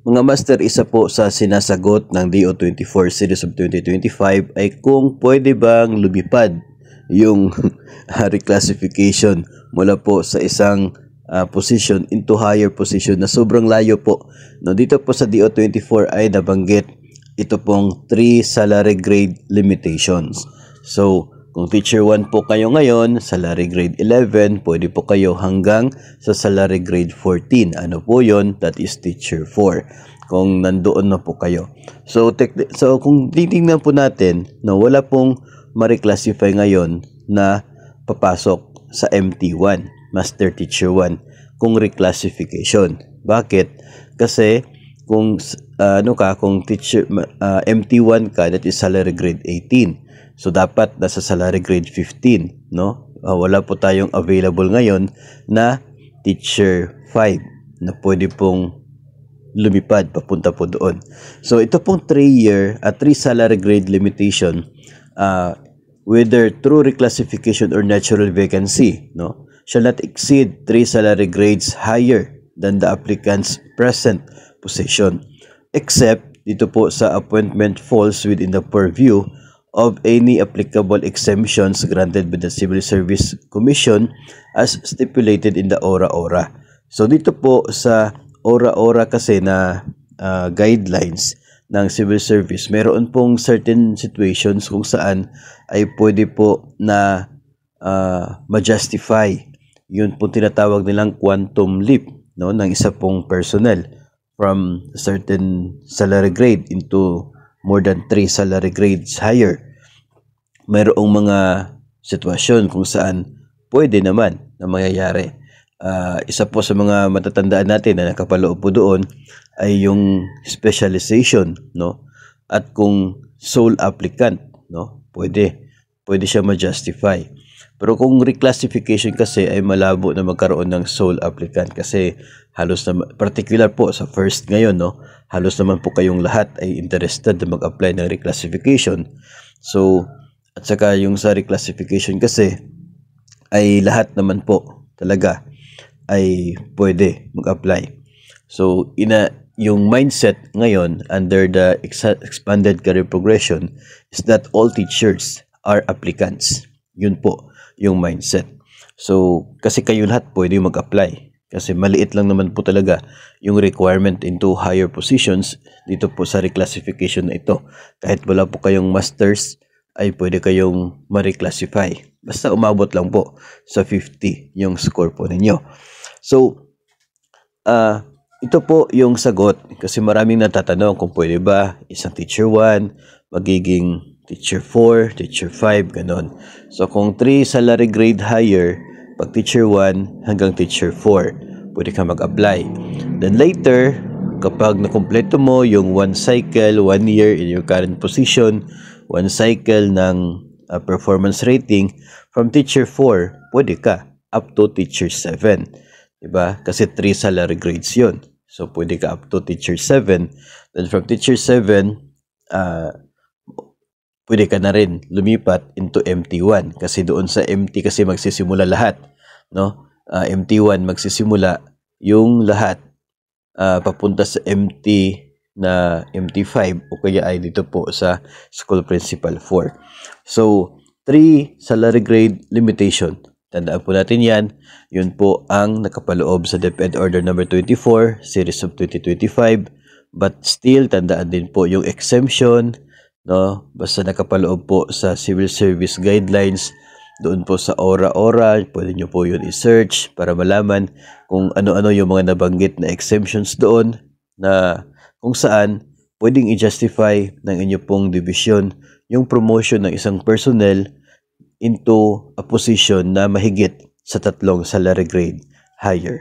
Mga master, isa po sa sinasagot ng DO24 Series of 2025 ay kung pwede bang lumipad yung reclassification mula po sa isang position into higher position na sobrang layo po. No, dito po sa DO24 ay nabanggit ito pong 3 salary grade limitations. So, kung teacher 1 po kayo ngayon, salary grade 11, pwede po kayo hanggang sa salary grade 14. Ano po yon? That is teacher 4. Kung nandoon na po kayo. So kung titingnan po natin, no, wala pong ma-reclassify ngayon na papasok sa MT1, Master Teacher 1, kung reclassification. Bakit? Kasi kung kung teacher MT1 ka, that is salary grade 18. So dapat nasa salary grade 15, no? Wala po tayong available ngayon na teacher 5 na pwede pong lumipad papunta po doon. So ito pong 3 salary grade limitation, whether through reclassification or natural vacancy, no, shall not exceed 3 salary grades higher than the applicant's present position, except dito po sa appointment falls within the purview of any applicable exemptions granted by the Civil Service Commission as stipulated in the ORA-ORA. So dito po sa ORA-ORA kasi na guidelines ng civil service, meron pong certain situations kung saan ay pwede po na ma-justify yun po tinatawag nilang quantum leap, no, ng isa pong personnel from certain salary grade into more than 3 salary grades higher. Mayroong mga sitwasyon kung saan pwede naman na mangyayari. Isa po sa mga matatandaan natin na nakapaloob po doon ay yung specialization, no? At kung sole applicant, no, pwede siya ma-justify. Pero kung reclassification kasi ay malabo na magkaroon ng sole applicant kasi halos na, particular po sa first ngayon, no, halos naman po kayong lahat ay interested na mag-apply ng reclassification. So, at saka yung sa reclassification kasi ay lahat naman po talaga ay pwede mag-apply. So, yung mindset ngayon under the expanded career progression is that all teachers are applicants. Yun po yung mindset. So, kasi kayo lahat pwede mag-apply. Kasi maliit lang naman po talaga yung requirement into higher positions dito po sa reclassification na ito. Kahit wala po kayong masters, ay pwede kayong ma-reclassify. Basta umabot lang po sa 50 yung score po ninyo. So, ito po yung sagot kasi maraming natatanong kung pwede ba isang teacher 1 magiging teacher 4, teacher 5, ganon. So, kung 3 salary grade higher, pag teacher 1 hanggang teacher 4, pwede ka mag-apply. Then later, kapag nakumpleto mo yung 1 cycle, 1 year in your current position, 1 cycle ng performance rating, from teacher 4, pwede ka up to teacher 7. Diba? Kasi 3 salary grades yun. So, pwede ka up to teacher 7. Then from teacher 7, pwede ka na rin lumipat into MT1 kasi doon sa MT kasi magsisimula lahat, no? MT1 magsisimula yung lahat papunta sa MT na MT5 o kaya ay dito po sa school principal 4. So 3 salary grade limitation, tandaan po natin yan. Yun po ang nakapaloob sa DepEd Order number 24 Series of 2025, but still tandaan din po yung exemption, no, basta nakapaloob po sa Civil Service Guidelines doon po sa ORA-ORA, pwede nyo po yun i-search para malaman kung ano-ano yung mga nabanggit na exemptions doon na kung saan pwedeng i-justify ng inyo pong division yung promotion ng isang personnel into a position na mahigit sa 3 salary grade higher.